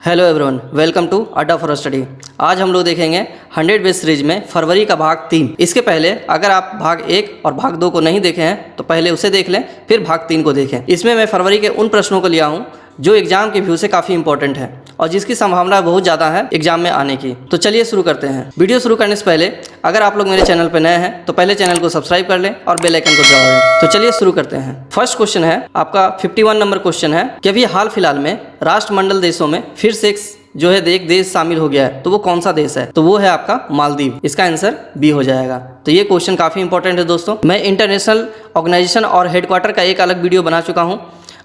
Hello everyone, welcome to अड्डा for study. आज हम लोग देखेंगे 100 बेस सीरीज में फरवरी का भाग 3। इसके पहले अगर आप भाग 1 और भाग 2 को नहीं देखे हैं तो पहले उसे देख लें, फिर भाग 3 को देखें। इसमें मैं फरवरी के उन प्रश्नों को लिया हूँ जो एग्जाम के व्यू से काफ़ी इंपॉर्टेंट है और जिसकी संभावना बहुत ज़्यादा है एग्जाम में आने की। तो चलिए शुरू करते हैं। वीडियो शुरू करने से पहले अगर आप लोग मेरे चैनल पर नए हैं तो पहले चैनल को सब्सक्राइब कर लें और बेल आइकन को दबा दें। तो चलिए शुरू करते हैं। फर्स्ट क्वेश्चन है आपका 51 नंबर क्वेश्चन है कि अभी हाल फिलहाल में राष्ट्रमंडल देशों में फिर से जो है एक देश शामिल हो गया है, तो वो कौन सा देश है? तो वो है आपका मालदीव। इसका आंसर बी हो जाएगा। तो ये क्वेश्चन काफ़ी इंपॉर्टेंट है दोस्तों। मैं इंटरनेशनल ऑर्गेनाइजेशन और हेडक्वार्टर का एक अलग वीडियो बना चुका हूँ,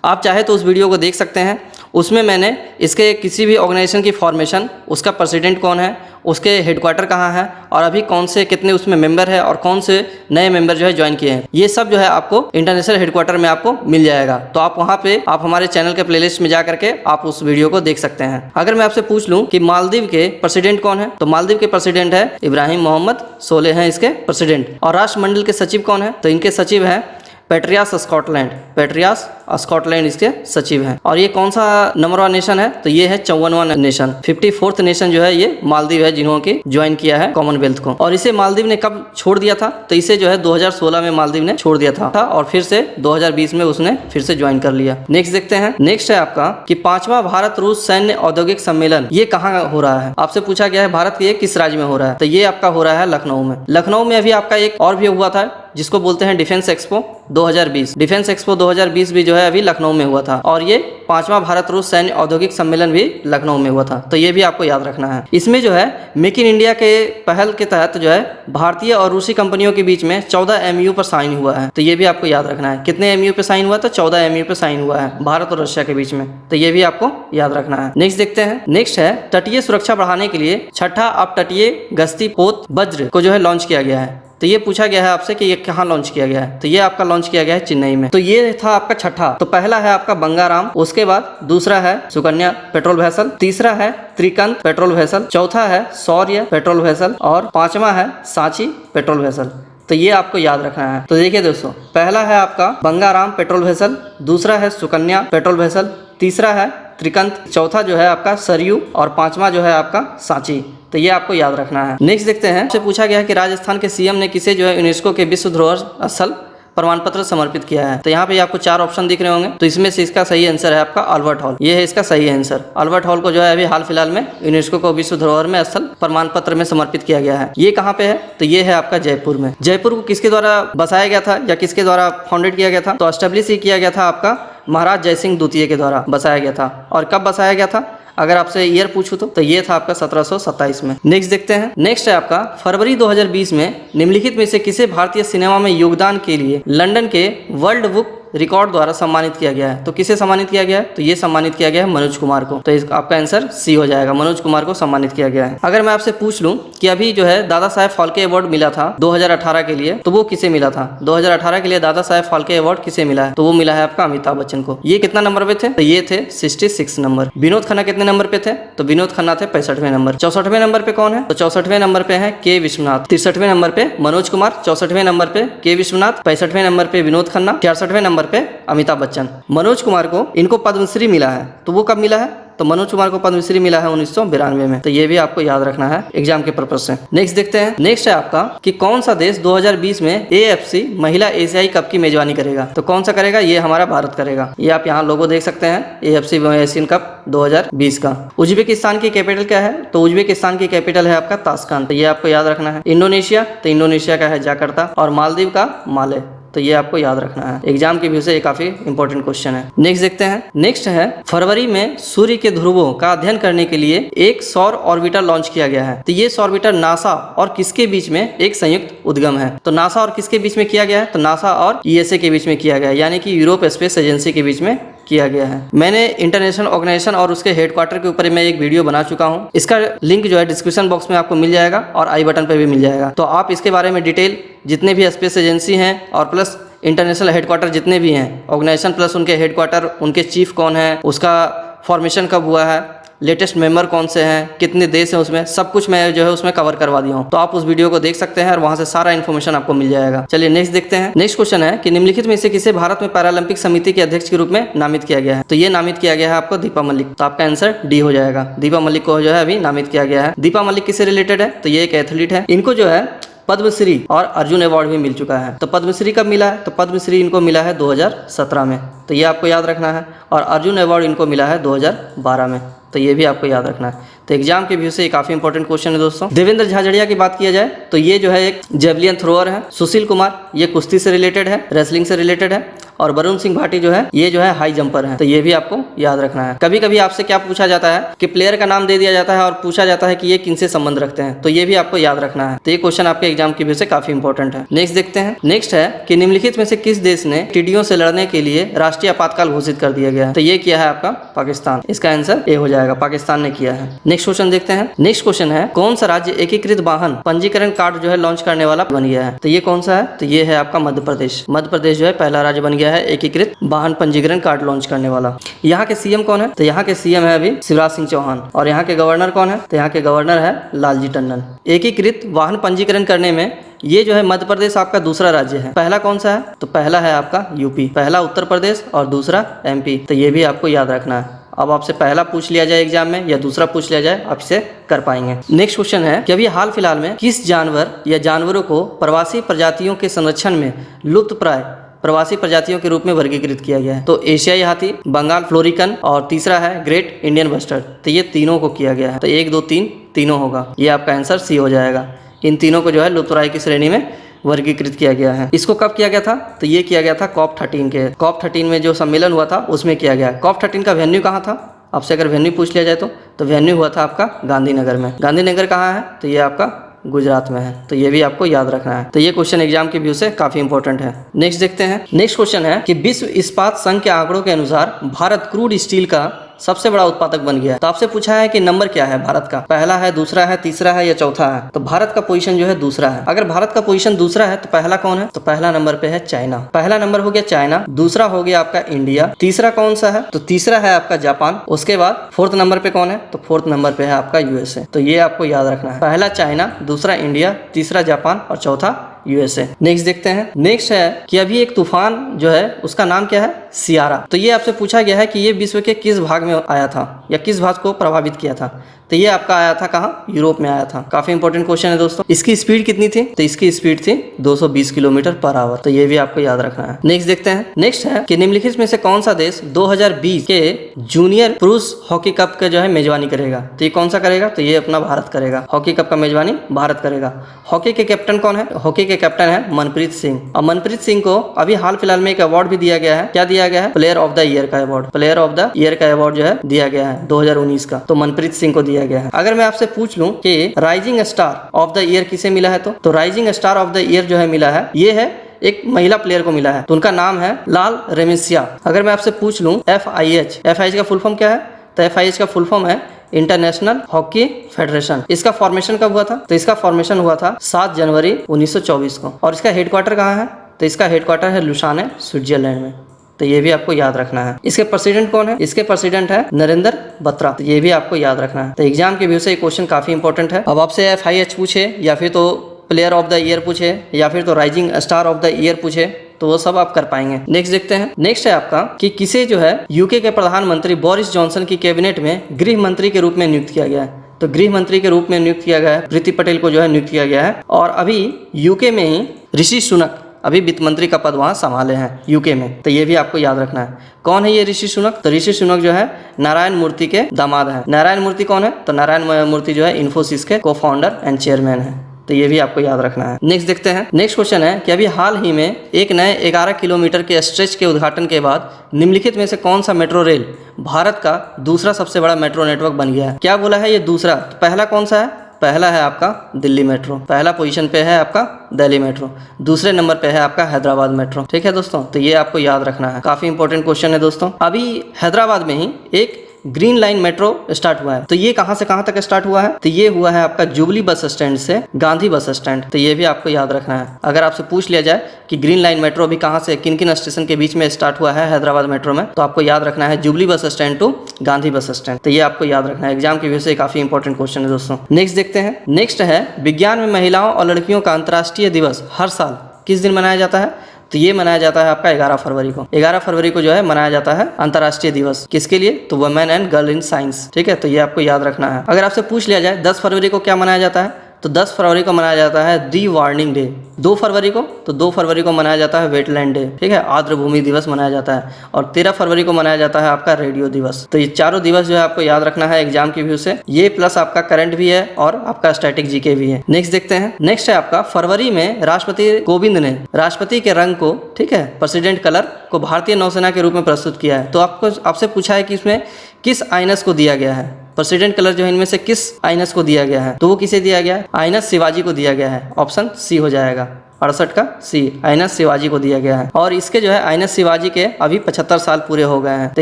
आप चाहे तो उस वीडियो को देख सकते हैं। उसमें मैंने इसके किसी भी ऑर्गेनाइजेशन की फॉर्मेशन, उसका प्रेसिडेंट कौन है, उसके हेडक्वार्टर कहाँ है और अभी कौन से कितने उसमें मेंबर है और कौन से नए मेंबर जो है ज्वाइन किए हैं, ये सब जो है आपको इंटरनेशनल हेडक्वार्टर में आपको मिल जाएगा। तो आप वहाँ पे आप हमारे चैनल के प्लेलिस्ट में जा करके आप उस वीडियो को देख सकते हैं। अगर मैं आपसे पूछ लूँ कि मालदीव के प्रेसिडेंट कौन है, तो मालदीव के प्रेसिडेंट है इब्राहिम मोहम्मद सोलेह हैं इसके प्रेसिडेंट। और राष्ट्रमंडल के सचिव कौन है? तो इनके सचिव हैं पेट्रियास स्कॉटलैंड। पेट्रियास स्कॉटलैंड इसके सचिव हैं। और ये कौन सा नंबरवा नेशन है? तो ये है 54वां नेशन। 54th नेशन जो है ये मालदीव है, जिन्हों की ज्वाइन किया है कॉमनवेल्थ को। और इसे मालदीव ने कब छोड़ दिया था? तो इसे जो है 2016 में मालदीव ने छोड़ दिया था और फिर से 2020 में उसने फिर से ज्वाइन कर लिया। नेक्स्ट देखते हैं। नेक्स्ट है आपका कि 5वां भारत रूस सैन्य औद्योगिक सम्मेलन ये कहाँ हो रहा है? आपसे पूछा गया है भारत के किस राज्य में हो रहा है? तो ये आपका हो रहा है लखनऊ में। लखनऊ में अभी आपका एक और भी हुआ था जिसको बोलते हैं डिफेंस एक्सपो 2020। डिफेंस एक्सपो 2020 भी जो है अभी लखनऊ में हुआ था। और ये 5वां भारत रूस सैन्य औद्योगिक सम्मेलन भी लखनऊ में हुआ था। तो ये भी आपको याद रखना है। इसमें जो है मेक इन इंडिया के पहल के तहत जो है भारतीय और रूसी कंपनियों के बीच में 14 MOU पर साइन हुआ है। तो ये भी आपको याद रखना है। कितने MOU पे साइन हुआ? तो 14 MOU पे साइन हुआ है भारत और रशिया के बीच में। तो ये भी आपको याद रखना है। नेक्स्ट देखते हैं। नेक्स्ट है तटीय सुरक्षा बढ़ाने के लिए 6ठा अपतटीय गश्ती पोत वज्र को जो है लॉन्च किया गया है। तो ये पूछा गया है आपसे कि ये कहाँ लॉन्च किया गया है? तो ये आपका लॉन्च किया गया है चेन्नई में। तो ये था आपका 6ठा। तो पहला है आपका बंगाराम, उसके बाद दूसरा है सुकन्या पेट्रोल वेसल, तीसरा है त्रिकंत पेट्रोल वेसल, चौथा है शौर्य पेट्रोल वेसल और 5वां है सांची पेट्रोल वेसल। तो ये आपको याद रखना है। तो देखिए दोस्तों, पहला है आपका बंगाराम पेट्रोल वेसल, दूसरा है सुकन्या पेट्रोल वेसल, तीसरा है त्रिकंत, चौथा जो है आपका सरयू और 5वां जो है आपका सांची। तो ये आपको याद रखना है। नेक्स्ट देखते हैं। आपसे पूछा गया है कि राजस्थान के CM ने किसे जो है यूनेस्को के विश्व धरोहर स्थल प्रमाण पत्र समर्पित किया है? तो यहाँ पे आपको 4 ऑप्शन दिख रहे होंगे। तो इसमें से इसका सही आंसर है आपका अल्बर्ट हॉल। ये है इसका सही आंसर। अल्बर्ट हॉल को जो है अभी हाल फिलहाल में यूनेस्को को विश्व धरोहर में स्थल प्रमाण पत्र में समर्पित किया गया है। ये कहाँ पे है? तो ये है आपका जयपुर में। जयपुर को किसके द्वारा बसाया गया था या किसके द्वारा फाउंडेड किया गया था? तो एस्टेब्लिश ही किया गया था आपका महाराज जयसिंह द्वितीय के द्वारा बसाया गया था। और कब बसाया गया था अगर आपसे ईयर पूछूं तो ये था आपका 1727 में। नेक्स्ट देखते हैं। नेक्स्ट है आपका फरवरी 2020 में निम्नलिखित में से किसे भारतीय सिनेमा में योगदान के लिए लंदन के वर्ल्ड बुक रिकॉर्ड द्वारा सम्मानित किया गया है? तो किसे सम्मानित किया गया है? तो ये सम्मानित किया गया है मनोज कुमार को। तो आपका आंसर सी हो जाएगा। मनोज कुमार को सम्मानित किया गया है। अगर मैं आपसे पूछ लूं कि अभी जो है दादा साहेब फाल्के अवार्ड मिला था 2018 के लिए, तो वो किसे मिला था? 2018 के लिए दादा साहेब फाल्के अवार्ड किसे मिला है? तो वो मिला है आपका अमिताभ बच्चन को। ये कितना नंबर पे थे? तो ये थे 66 नंबर। विनोद खन्ना कितने नंबर पे थे? तो विनोद खन्ना थे 65वें नंबर। 64वें नंबर पे कौन है? तो 64वें नंबर पे है के विश्वनाथ। 63वें नंबर पे मनोज कुमार, 64वें नंबर पे के विश्वनाथ, 65वें नंबर पे विनोद खन्ना, 66वें नंबर पे अमिताभ बच्चन। मनोज कुमार को इनको पद्मश्री मिला है। तो वो कब मिला है? तो मनोज कुमार को पद्मश्री मिला है 1992 में। तो ये भी आपको याद रखना है एग्जाम के पर्पज से। नेक्स्ट देखते हैं। नेक्स्ट है आपका कि कौन सा देश 2020 में AFC महिला एशियाई कप की मेजबानी करेगा? तो कौन सा करेगा? ये हमारा भारत करेगा। ये आप यहाँ लोगो देख सकते हैं AFC एशियन कप 2020 का। उज्बेकिस्तान की कैपिटल क्या है? तो उज्बेकिस्तान की कैपिटल है आपका ताशकंद। तो ये आपको याद रखना है। इंडोनेशिया, तो इंडोनेशिया का है जाकर्ता और मालदीव का माले। तो ये आपको याद रखना है। एग्जाम के व्यू से ये काफी इंपॉर्टेंट क्वेश्चन है। नेक्स्ट देखते हैं। नेक्स्ट है फरवरी में सूर्य के ध्रुवों का अध्ययन करने के लिए एक सौर ऑर्बिटर लॉन्च किया गया है। तो ये सौर ऑर्बिटर नासा और किसके बीच में एक संयुक्त उद्गम है? तो नासा और किसके बीच में किया गया है? तो नासा और USA के बीच में किया गया है, यानी कि यूरोप स्पेस एजेंसी के बीच में किया गया है। मैंने इंटरनेशनल ऑर्गेनाइजेशन और उसके हेडक्वार्टर के ऊपर मैं एक वीडियो बना चुका हूं। इसका लिंक जो है डिस्क्रिप्शन बॉक्स में आपको मिल जाएगा और आई बटन पर भी मिल जाएगा। तो आप इसके बारे में डिटेल जितने भी स्पेस एजेंसी हैं और प्लस इंटरनेशनल हेडक्वार्टर जितने भी हैं ऑर्गेनाइजेशन प्लस उनके हेडक्वार्टर, उनके चीफ कौन है, उसका फॉर्मेशन कब हुआ है लेटेस्ट मेंबर कौन से हैं, कितने देश हैं उसमें, सब कुछ मैं जो है उसमें कवर करवा दिया हूँ। तो आप उस वीडियो को देख सकते हैं और वहां से सारा इन्फॉर्मेशन आपको मिल जाएगा। चलिए नेक्स्ट देखते हैं। नेक्स्ट क्वेश्चन है कि निम्नलिखित में से किसे भारत में पैरालंपिक समिति के अध्यक्ष के रूप में नामित किया गया है। तो ये नामित किया गया है आपको दीपा मलिक। तो आपका आंसर डी हो जाएगा। दीपा मलिक को जो है अभी नामित किया गया है। दीपा मलिक किससे रिलेटेड है? तो ये एक एथलीट है। इनको जो है पद्मश्री और अर्जुन अवार्ड भी मिल चुका है। तो पद्मश्री कब मिला है? तो पद्मश्री इनको मिला है 2017 में, तो ये आपको याद रखना है। और अर्जुन अवार्ड इनको मिला है 2012 में, तो ये भी आपको याद रखना है। तो एग्जाम के व्यू से ये काफी इंपॉर्टेंट क्वेश्चन है दोस्तों। देवेंद्र झाझड़िया की बात किया जाए तो ये जो है एक जेवलियन थ्रोअर है। सुशील कुमार ये कुश्ती से रिलेटेड है, रेसलिंग से रिलेटेड है। और वरुण सिंह भाटी जो है ये जो है हाई जंपर है, तो ये भी आपको याद रखना है। कभी कभी आपसे क्या पूछा जाता है कि प्लेयर का नाम दे दिया जाता है और पूछा जाता है कि ये किनसे संबंध रखते हैं, तो ये भी आपको याद रखना है। तो ये क्वेश्चन आपके एग्जाम के व्यू से काफी इंपॉर्टेंट है। नेक्स्ट देखते हैं। नेक्स्ट है कि निम्नलिखित में से किस देश ने टिड्डियों से लड़ने के लिए राष्ट्रीय आपातकाल घोषित कर दिया गया है? तो ये किया है आपका पाकिस्तान। इसका आंसर ए हो जाएगा, पाकिस्तान ने किया है। नेक्स्ट क्वेश्चन देखते हैं। नेक्स्ट क्वेश्चन है कौन सा राज्य एकीकृत वाहन पंजीकरण कार्ड जो है लॉन्च करने वाला बन गया है? तो ये कौन सा है? तो ये है आपका मध्य प्रदेश। मध्य प्रदेश जो है पहला राज्य बन गया है एकीकृत वाहन पंजीकरण कार्ड लॉन्च करने वाला। यहाँ के सीएम कौन है? तो यहाँ के सीएम है अभी शिवराज सिंह चौहान। और यहाँ के गवर्नर कौन है? तो यहाँ के गवर्नर है लालजी टंडन। एकीकृत वाहन पंजीकरण करने में ये जो है मध्य प्रदेश आपका दूसरा राज्य है। पहला कौन सा है? तो पहला है आपका यूपी, पहला उत्तर प्रदेश और दूसरा एमपी। तो ये भी आपको याद रखना है। अब आपसे पहला पूछ लिया जाए एग्जाम में या दूसरा पूछ लिया जाए, आप इसे कर पाएंगे। नेक्स्ट क्वेश्चन है कि अभी हाल फिलहाल में किस जानवर या जानवरों को प्रवासी प्रजातियों के संरक्षण में लुप्तप्राय प्रवासी प्रजातियों के रूप में वर्गीकृत किया गया है? तो एशियाई हाथी, बंगाल फ्लोरिकन और तीसरा है ग्रेट इंडियन बस्टर्ड। तो ये तीनों को किया गया है। तो 1 2 3 तीनों होगा। ये आपका आंसर सी हो जाएगा। इन तीनों को जो है लुप्तप्राय की श्रेणी में वर्गीकृत किया गया है। इसको कब किया गया था? तो ये किया गया था COP13 के COP13 में जो सम्मेलन हुआ था उसमें किया गया। COP13 का वेन्यू कहाँ था? आपसे अगर वेन्यू पूछ लिया जाए तो वेन्यू हुआ था आपका गांधीनगर में। गांधीनगर कहाँ है? तो ये आपका गुजरात में है। तो ये भी आपको याद रखना है। तो ये क्वेश्चन एग्जाम के व्यू से काफी इंपॉर्टेंट है। नेक्स्ट देखते हैं। नेक्स्ट क्वेश्चन है कि विश्व इस्पात संघ के आंकड़ों के अनुसार भारत क्रूड स्टील का सबसे बड़ा उत्पादक बन गया है। तो आपसे पूछा है कि नंबर क्या है भारत का? पहला है, दूसरा है, तीसरा है या चौथा है? तो भारत का पोजीशन जो है दूसरा है। अगर भारत का पोजीशन दूसरा है तो पहला कौन है? तो पहला नंबर पे है चाइना। पहला नंबर हो गया चाइना, दूसरा हो गया आपका इंडिया, तीसरा कौन सा है? तो तीसरा है आपका जापान। उसके बाद फोर्थ नंबर पे कौन है? तो फोर्थ नंबर पे है आपका यूएसए। तो ये आपको याद रखना है। पहला चाइना, दूसरा इंडिया, तीसरा जापान और चौथा यूएसए। नेक्स्ट देखते हैं। नेक्स्ट है कि अभी एक तूफान जो है उसका नाम क्या है? सियारा। तो ये आपसे पूछा गया है कि ये विश्व के किस भाग में आया था या किस भाग को प्रभावित किया था? तो ये आपका आया था कहाँ? यूरोप में आया था। काफी इंपॉर्टेंट क्वेश्चन है दोस्तों। इसकी स्पीड कितनी थी? तो इसकी स्पीड थी 220 किलोमीटर पर आवर। तो ये भी आपको याद रखना है। नेक्स्ट देखते हैं। नेक्स्ट है कि निम्नलिखित में से कौन सा देश 2020 के जूनियर पुरुष हॉकी कप का जो है मेजबानी करेगा? तो ये कौन सा करेगा? तो ये अपना भारत करेगा। हॉकी कप का मेजबानी भारत करेगा। हॉकी के कैप्टन कौन है? हॉकी के कैप्टन है मनप्रीत सिंह। और मनप्रीत सिंह को अभी हाल फिलहाल में एक अवार्ड भी दिया गया है। क्या दिया गया है? प्लेयर ऑफ द ईयर का award. Player of the year का अवार्ड जो है दिया गया है 2019 का। तो मनप्रीत सिंह को दिया गया है। अगर मैं आपसे पूछ लूं कि rising star of the year किसे मिला है? तो rising star of the year जो है मिला है, ये है एक महिला प्लेयर को मिला है। तो उनका नाम है लाल रेमिसिया। अगर मैं आपसे पूछ लूं FIH का फुल फॉर्म क्या है? तो FIH का फुल फॉर्म है इंटरनेशनल हॉकी फेडरेशन। इसका फॉर्मेशन कब हुआ था? तो इसका फॉर्मेशन हुआ था 7 जनवरी 1924 को। और इसका हेडक्वार्टर कहाँ है? तो इसका हेडक्वार्टर है लुसाने, स्विट्जरलैंड में। तो ये भी आपको याद रखना है। इसके प्रेसिडेंट कौन है? इसके प्रेसिडेंट है नरेंद्र बत्रा। तो ये भी आपको याद रखना है। तो एग्जाम के व्यू से ये क्वेश्चन काफी इंपॉर्टेंट है। अब आपसे FIH पूछे या फिर तो प्लेयर ऑफ द ईयर पूछे या फिर तो rising star of the year पूछे तो वो सब आप कर पाएंगे। नेक्स्ट देखते हैं। नेक्स्ट है आपका कि किसे जो है यूके के प्रधानमंत्री बोरिस जॉनसन की कैबिनेट में गृह मंत्री के रूप में नियुक्त किया गया है? तो गृह मंत्री के रूप में नियुक्त किया गया है प्रीति पटेल को जो है नियुक्त किया गया है। और अभी यूके में ही ऋषि सुनक अभी वित्त मंत्री का पद वहाँ संभाले हैं यूके में। तो ये भी आपको याद रखना है। कौन है ये ऋषि सुनक? तो ऋषि सुनक जो है नारायण मूर्ति के दामाद हैं। नारायण मूर्ति कौन है? तो नारायण मूर्ति जो है इन्फोसिस के को फाउंडर एंड चेयरमैन है। तो ये भी आपको याद रखना है। नेक्स्ट देखते हैं। नेक्स्ट क्वेश्चन है कि अभी हाल ही में एक नए 11 किलोमीटर के स्ट्रेच के उद्घाटन के बाद निम्नलिखित में से कौन सा मेट्रो रेल भारत का दूसरा सबसे बड़ा मेट्रो नेटवर्क बन गया है? क्या बोला है ये दूसरा? तो पहला कौन सा है? पहला है आपका दिल्ली मेट्रो। पहला पोजीशन पे है आपका दिल्ली मेट्रो। दूसरे नंबर पे है आपका हैदराबाद मेट्रो। ठीक है दोस्तों, तो ये आपको याद रखना है। काफी इंपॉर्टेंट क्वेश्चन है दोस्तों। अभी हैदराबाद में ही एक ग्रीन लाइन मेट्रो स्टार्ट हुआ है। तो ये कहाँ से कहाँ तक स्टार्ट हुआ है? तो ये हुआ है आपका जुबली बस स्टैंड से गांधी बस स्टैंड। तो ये भी आपको याद रखना है। अगर आपसे पूछ लिया जाए कि ग्रीन लाइन मेट्रो अभी कहाँ से किन किन स्टेशन के बीच में स्टार्ट हुआ है हैदराबाद मेट्रो में, तो आपको याद रखना है jubilee bus stand to Gandhi bus stand. तो ये आपको याद रखना है, एग्जाम की वजह से काफी इंपॉर्टेंट क्वेश्चन है दोस्तों। नेक्स्ट देखते हैं। नेक्स्ट है विज्ञान में महिलाओं और लड़कियों का अंतर्राष्ट्रीय दिवस हर साल किस दिन मनाया जाता है? तो ये मनाया जाता है आपका 11 फरवरी को। 11 फरवरी को जो है मनाया जाता है अंतर्राष्ट्रीय दिवस। किसके लिए? तो women and girl in science. ठीक है, तो ये आपको याद रखना है। अगर आपसे पूछ लिया जाए 10 फरवरी को क्या मनाया जाता है, तो 10 फरवरी को मनाया जाता है दी वार्निंग डे। 2 फरवरी को, तो 2 फरवरी को मनाया जाता है वेटलैंड डे। ठीक है, आर्द्र भूमि दिवस मनाया जाता है। और 13 फरवरी को मनाया जाता है आपका रेडियो दिवस। तो ये चारों दिवस जो है आपको याद रखना है एग्जाम की व्यू से। ये प्लस आपका करंट भी है और आपका स्टैटिक जीके भी है। नेक्स्ट देखते हैं। नेक्स्ट है आपका फरवरी में राष्ट्रपति कोविंद ने राष्ट्रपति के रंग को, ठीक है, प्रेसिडेंट कलर को भारतीय नौसेना के रूप में प्रस्तुत किया है। तो आपसे पूछा है कि इसमें किस आईएनएस को दिया गया है? प्रेसिडेंट कलर जो है इनमें से किस आईएनएस को दिया गया है? तो वो किसे दिया गया है? आईएनएस शिवाजी को दिया गया है। ऑप्शन सी हो जाएगा, 68 का सी, आईएनएस शिवाजी को दिया गया है। और इसके जो है आईएनएस शिवाजी के अभी 75 साल पूरे हो गए हैं, तो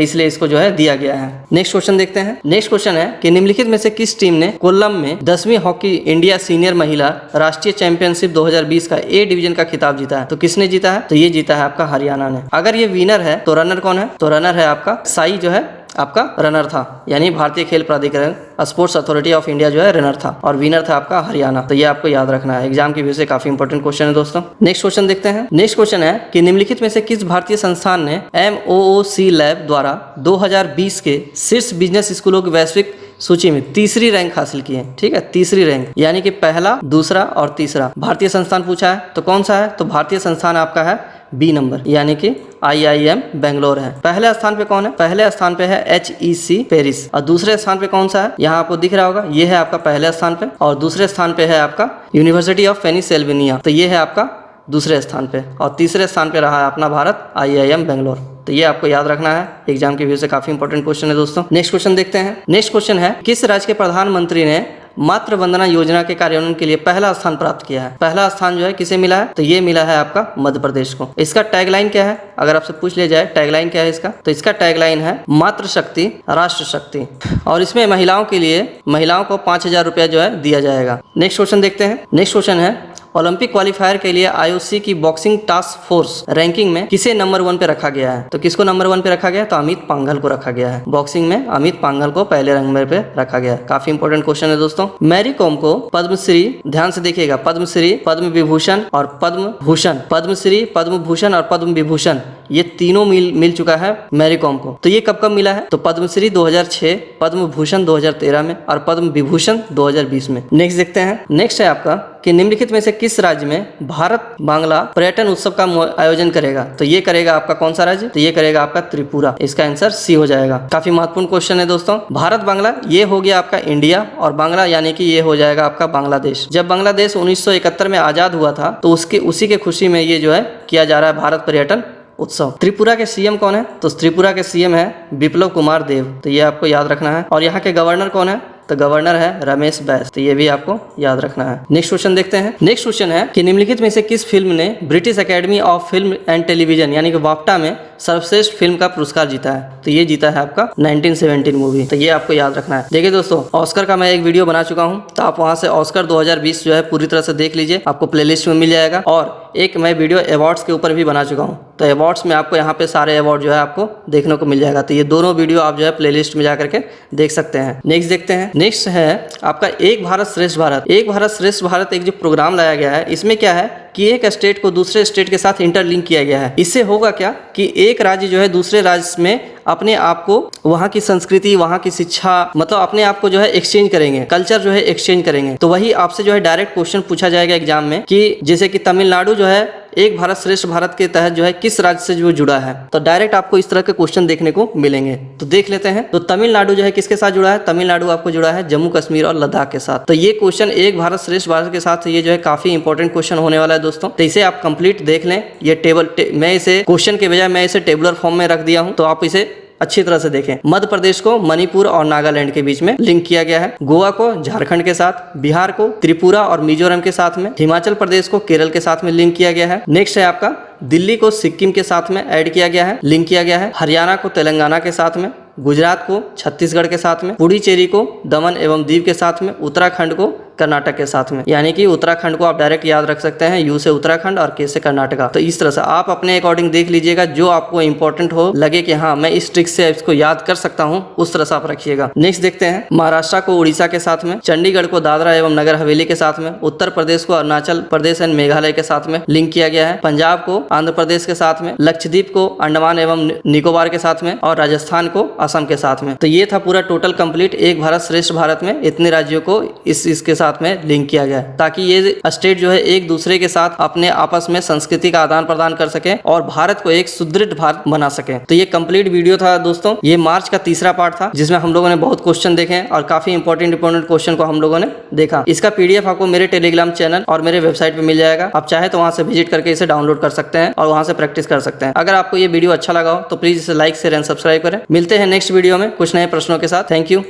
इसलिए इसको जो है दिया गया है। नेक्स्ट क्वेश्चन देखते हैं। नेक्स्ट क्वेश्चन है कि निम्नलिखित में से किस टीम ने कोल्लम में 10वीं हॉकी इंडिया सीनियर महिला राष्ट्रीय चैंपियनशिप 2020 का ए डिवीजन का खिताब जीता है? तो किसने जीता है? तो ये जीता है आपका हरियाणा ने। अगर ये विनर है तो रनर कौन है? तो रनर है आपका साई जो है आपका रनर था, यानी भारतीय खेल प्राधिकरण स्पोर्ट्स अथॉरिटी ऑफ इंडिया जो है रनर था, और विनर था आपका हरियाणा। तो ये आपको याद रखना है, एग्जाम की वजह से काफी इंपॉर्टेंट क्वेश्चन है दोस्तों। नेक्स्ट क्वेश्चन देखते हैं। नेक्स्ट क्वेश्चन है कि निम्नलिखित में से किस भारतीय संस्थान ने MOOC लैब द्वारा 2020 के शीर्ष बिजनेस स्कूलों की वैश्विक सूची में तीसरी रैंक हासिल की है? ठीक है, तीसरी रैंक, यानी कि पहला, दूसरा और तीसरा भारतीय संस्थान पूछा है। तो कौन सा है? तो भारतीय संस्थान आपका है बी नंबर, यानी कि IIM बेंगलोर है। पहले स्थान पे कौन है? पहले स्थान पे है HEC पेरिस। और दूसरे स्थान पे कौन सा है? यहाँ आपको दिख रहा होगा, ये है आपका पहले स्थान पे, और दूसरे स्थान पे है आपका यूनिवर्सिटी ऑफ पेनिसिल्वेनिया। तो ये है आपका दूसरे स्थान पे, और तीसरे स्थान पे रहा है अपना भारत IIM बेंगलोर। तो ये आपको याद रखना है, एग्जाम की व्यू से काफी इंपॉर्टेंट क्वेश्चन है दोस्तों। नेक्स्ट क्वेश्चन देखते हैं। नेक्स्ट क्वेश्चन है किस राज्य के प्रधानमंत्री ने मातृ वंदना योजना के कार्यान्वयन के लिए पहला स्थान प्राप्त किया है? पहला स्थान जो है किसे मिला है? तो ये मिला है आपका मध्य प्रदेश को। इसका टैगलाइन क्या है? अगर आपसे पूछ लिया जाए टैगलाइन क्या है इसका, तो इसका टैगलाइन है मातृ शक्ति राष्ट्र शक्ति, और इसमें महिलाओं को 5,000 रुपया जो है दिया जाएगा। नेक्स्ट क्वेश्चन देखते हैं। नेक्स्ट क्वेश्चन है ओलंपिक क्वालिफायर के लिए IOC की बॉक्सिंग टास्क फोर्स रैंकिंग में किसे नंबर 1 पे रखा गया है? तो किसको नंबर 1 पे रखा गया है? तो अमित पांघल को रखा गया है। बॉक्सिंग में अमित पांघल को पहले नंबर पे रखा गया है। काफी इंपॉर्टेंट क्वेश्चन है दोस्तों। मैरी कॉम को पद्मश्री, ध्यान से देखिएगा, पद्मश्री, पद्म विभूषण और पद्म भूषण, पद्मश्री, पद्म भूषण और पद्म विभूषण, ये तीनों मिल चुका है मैरी कॉम को। तो ये कब कब मिला है? तो पद्मश्री 2006, पद्म भूषण 2013 में और पद्म विभूषण 2020 में। नेक्स्ट देखते हैं। नेक्स्ट है आपका कि निम्नलिखित में से किस राज्य में भारत बांग्ला पर्यटन उत्सव का आयोजन करेगा? तो ये करेगा आपका कौन सा राज्य? तो ये करेगा आपका त्रिपुरा। इसका आंसर सी हो जाएगा। काफी महत्वपूर्ण क्वेश्चन है दोस्तों। भारत बांग्ला ये हो गया आपका इंडिया, और बांग्ला यानी कि ये हो जाएगा आपका बांग्लादेश। जब बांग्लादेश 1971 में आजाद हुआ था, तो उसी के खुशी में ये जो है किया जा रहा है भारत पर्यटन उत्सव। त्रिपुरा के सीएम कौन है? तो त्रिपुरा के सीएम है बिप्लब कुमार देव। तो ये आपको याद रखना है। और यहाँ के गवर्नर कौन है? तो गवर्नर है रमेश बैस। तो ये भी आपको याद रखना है। नेक्स्ट क्वेश्चन देखते हैं। नेक्स्ट क्वेश्चन है कि निम्नलिखित में से किस फिल्म ने British academy of film and television यानी कि बाफ्टा में सर्वश्रेष्ठ फिल्म का पुरस्कार जीता है? तो ये जीता है आपका 1917 मूवी। तो ये आपको याद रखना है। देखिए दोस्तों, ऑस्कर का मैं एक वीडियो बना चुका हूँ, तो आप वहाँ से ऑस्कर 2020 जो है पूरी तरह से देख लीजिए, आपको प्लेलिस्ट में मिल जाएगा। और एक मैं वीडियो अवार्ड्स के ऊपर भी बना चुका हूँ, तो अवार्ड्स में आपको यहाँ पे सारे अवार्ड जो है आपको देखने को मिल जाएगा। तो ये दोनों वीडियो आप जो है प्लेलिस्ट में जाकर के देख सकते हैं। नेक्स्ट देखते हैं। नेक्स्ट है आपका एक भारत श्रेष्ठ भारत। एक भारत श्रेष्ठ भारत एक जो प्रोग्राम लाया गया है, इसमें क्या है कि एक स्टेट को दूसरे स्टेट के साथ इंटरलिंक किया गया है। इससे होगा क्या कि एक राज्य जो है दूसरे राज्य में अपने आप को, वहाँ की संस्कृति, वहाँ की शिक्षा, मतलब अपने आप को जो है एक्सचेंज करेंगे, कल्चर जो है एक्सचेंज करेंगे। तो वही आपसे जो है डायरेक्ट क्वेश्चन पूछा जाएगा एग्जाम में कि जैसे कि तमिलनाडु जो है एक भारत श्रेष्ठ भारत के तहत जो है किस राज्य से जो जुड़ा है, तो डायरेक्ट आपको इस तरह के क्वेश्चन देखने को मिलेंगे। तो देख लेते हैं। तो तमिलनाडु जो है किसके साथ जुड़ा है? तमिलनाडु आपको जुड़ा है जम्मू कश्मीर और लद्दाख के साथ। तो ये क्वेश्चन एक भारत श्रेष्ठ भारत के साथ ये जो है काफी इंपॉर्टेंट क्वेश्चन होने वाला है दोस्तों। तो इसे आप कंप्लीट देख लें। ये मैं इसे क्वेश्चन के बजाय मैं इसे टेबुलर फॉर्म में रख दिया हूँ, तो आप इसे अच्छी तरह से देखें। मध्य प्रदेश को मणिपुर और नागालैंड के बीच में लिंक किया गया है, गोवा को झारखंड के साथ, बिहार को त्रिपुरा और मिजोरम के साथ में, हिमाचल प्रदेश को केरल के साथ में लिंक किया गया है। नेक्स्ट है आपका दिल्ली को सिक्किम के साथ में ऐड किया गया है, लिंक किया गया है, हरियाणा को तेलंगाना के साथ में, गुजरात को छत्तीसगढ़ के साथ में, पुडुचेरी को दमन एवं दीव के साथ में, उत्तराखंड को कर्नाटक के साथ में। यानी कि उत्तराखंड को आप डायरेक्ट याद रख सकते हैं, यू से उत्तराखंड और के से कर्नाटका। तो इस तरह से आप अपने अकॉर्डिंग देख लीजिएगा, जो आपको इंपॉर्टेंट हो लगे कि हाँ मैं इस ट्रिक से इसको याद कर सकता हूँ, उस तरह से आप रखिएगा। नेक्स्ट देखते हैं, महाराष्ट्र को उड़ीसा के साथ में, चंडीगढ़ को दादरा एवं नगर हवेली के साथ में, उत्तर प्रदेश को अरुणाचल प्रदेश एंड मेघालय के साथ में लिंक किया गया है, पंजाब को आंध्र प्रदेश के साथ में, लक्षद्वीप को अंडमान एवं निकोबार के साथ में और राजस्थान को असम के साथ में। तो ये था पूरा टोटल कंप्लीट एक भारत श्रेष्ठ भारत में इतने राज्यों को इसके साथ में लिंक किया गया है, ताकि ये स्टेट जो है एक दूसरे के साथ अपने आपस में संस्कृति का आदान प्रदान कर सके और भारत को एक सुदृढ़ भारत बना सके। तो ये कंप्लीट वीडियो था दोस्तों, ये मार्च का तीसरा पार्ट था, जिसमें हम लोगों ने बहुत क्वेश्चन देखे और काफी इंपॉर्टेंट क्वेश्चन को हम लोगों ने देखा। इसका पीडीएफ आपको मेरे टेलीग्राम चैनल और मेरे वेबसाइट पे मिल जाएगा। आप चाहे तो वहां से विजिट करके इसे डाउनलोड कर सकते हैं और वहां से प्रैक्टिस कर सकते हैं। अगर आपको ये वीडियो अच्छा लगा हो तो प्लीज इसे लाइक शेयर एंड सब्सक्राइब करें। मिलते हैं नेक्स्ट वीडियो में कुछ नए प्रश्नों के साथ। Thank you.